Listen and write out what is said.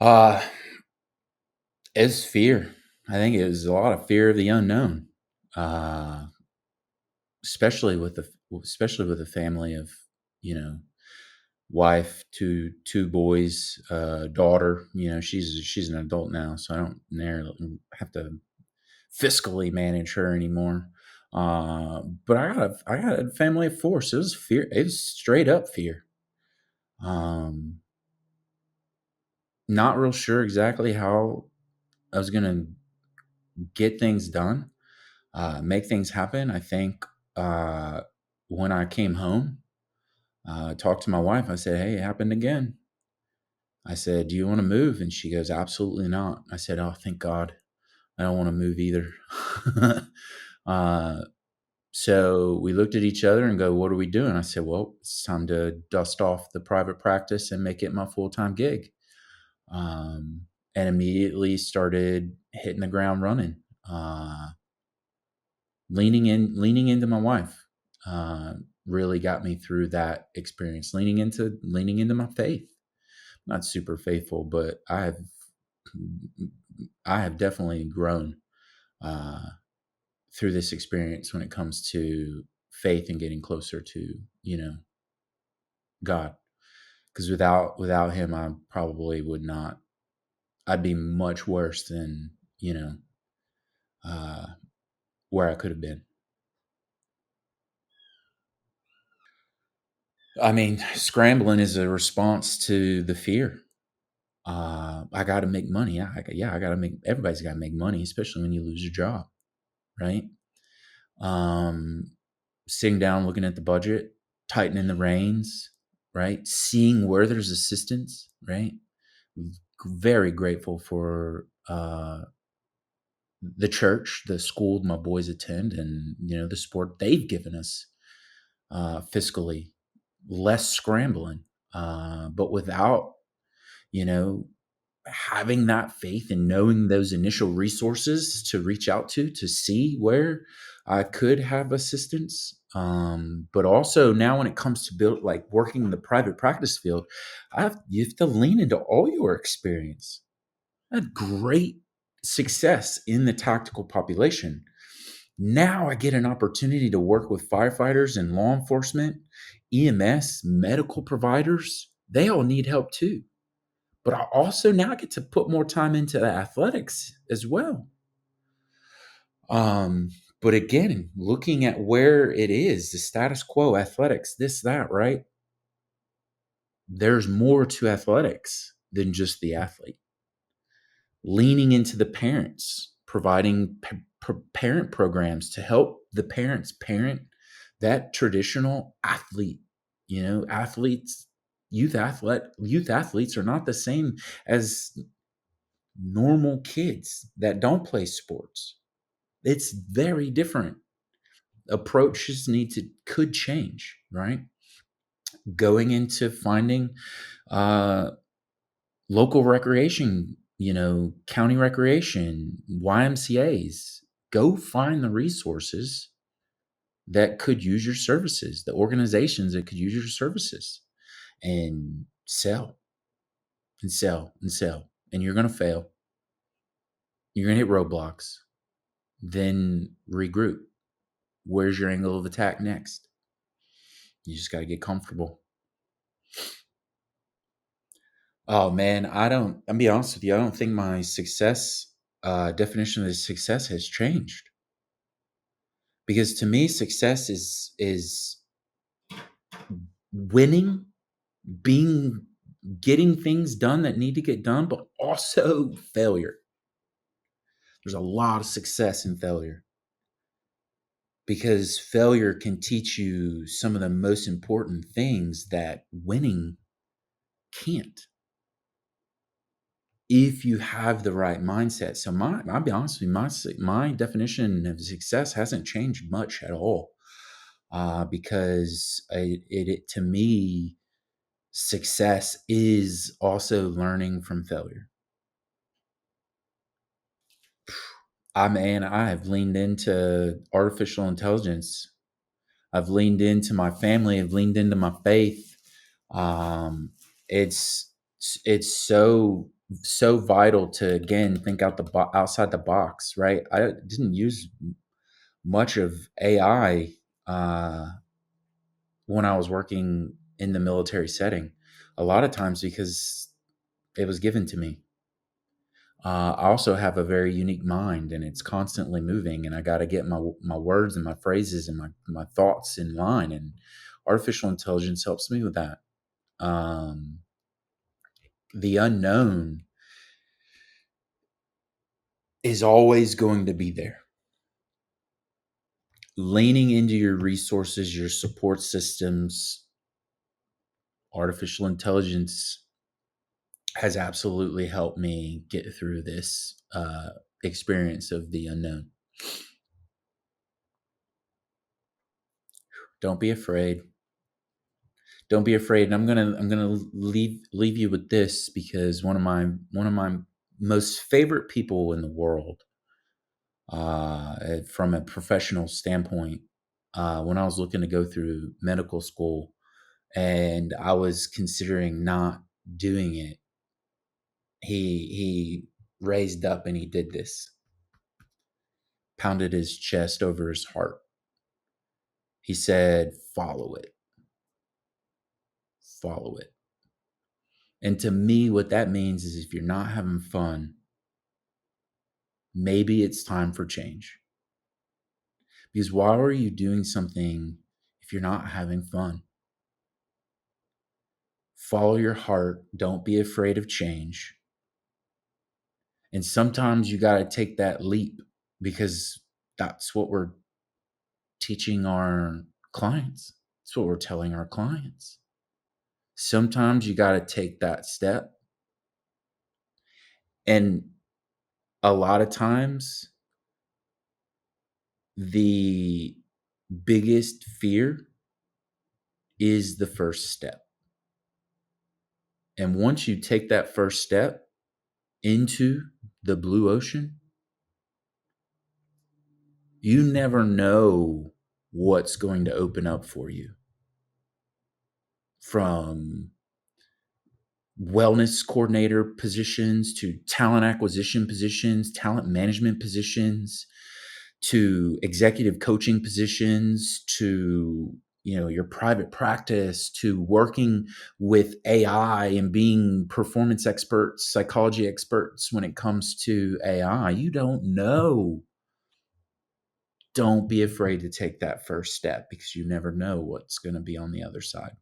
Uh, it's fear. I think it was a lot of fear of the unknown, uh, especially with the family of, you know, wife, two boys, daughter. She's an adult now, so I don't have to fiscally manage her anymore. But I got a family of four, so it was fear. It was straight up fear. Um, Not real sure exactly how I was gonna get things done, make things happen. I think uh, when I came home, talked to my wife. I said, "Hey, it happened again." I said, "Do you want to move?" And she goes, "Absolutely not." I said, "Oh, thank God. I don't want to move either." uh, so we looked at each other and go, "What are we doing?" I said, "Well, it's time to dust off the private practice and make it my full time gig." Um, and immediately started hitting the ground running. Leaning into my wife uh, really got me through that experience. Leaning into my faith. Not super faithful, but I have definitely grown uh, through this experience when it comes to faith and getting closer to God. Because without Him, I probably would not. I'd be much worse than uh, where I could have been. I mean, scrambling is a response to the fear. I got to make money. I got to make. Everybody's got to make money, especially when you lose your job, right? Um, Sitting down, looking at the budget, tightening the reins, right? Seeing where there's assistance, right? Very grateful for the church, the school my boys attend, and the support they've given us fiscally. Less scrambling, but without you know having that faith and knowing those initial resources to reach out to see where I could have assistance. But also now when it comes to build like working in the private practice field, you have to lean into all your experience. I had great success in the tactical population. Now I get an opportunity to work with firefighters and law enforcement, EMS, medical providers. They all need help too. But I also now get to put more time into the athletics as well. Um, but again, looking at where it is, the status quo, athletics, this, that, right? There's more to athletics than just the athlete. Leaning into the parents, providing parent programs to help the parents parent that traditional athlete. Athletes, youth athletes are not the same as normal kids that don't play sports. It's very different. Approaches could change, right? Going into finding uh, local recreation, county recreation, YMCA's. Go find the resources that could use your services, the organizations that could use your services, and sell and sell and sell. And you're going to fail. You're going to hit roadblocks. Then regroup. Where's your angle of attack next? You just got to get comfortable. Oh man, I'm be honest with you. I don't think my success definition of success has changed, because to me, success is winning, being getting things done that need to get done, but also failure. There's a lot of success in failure, because failure can teach you some of the most important things that winning can't, if you have the right mindset. So I'll be honest with you, my definition of success hasn't changed much at all, because to me, success is also learning from failure. I have leaned into artificial intelligence. I've leaned into my family. I've leaned into my faith. Um, it's it's so so vital to again think outside the box, right? I didn't use much of AI when I was working in the military setting. A lot of times because it was given to me. I also have a very unique mind, and it's constantly moving. And I got to get my words and my phrases and my thoughts in line. And artificial intelligence helps me with that. Um, the unknown is always going to be there. Leaning into your resources, your support systems, artificial intelligence has absolutely helped me get through this experience of the unknown. Don't be afraid. Don't be afraid. And I'm gonna leave you with this, because one of my most favorite people in the world, from a professional standpoint, when I was looking to go through medical school and I was considering not doing it, he raised up and he did this, pounded his chest over his heart. He said, "Follow it, follow it." And to me, what that means is if you're not having fun, maybe it's time for change. Because why are you doing something if you're not having fun? Follow your heart. Don't be afraid of change. And sometimes you got to take that leap, because that's what we're teaching our clients. That's what we're telling our clients. Sometimes you got to take that step. And a lot of times, the biggest fear is the first step. And once you take that first step into the blue ocean, you never know what's going to open up for you, from wellness coordinator positions to talent acquisition positions, talent management positions, to executive coaching positions, to your private practice, to working with AI and being performance experts, psychology experts when it comes to AI. You don't know. Don't be afraid to take that first step, because you never know what's going to be on the other side.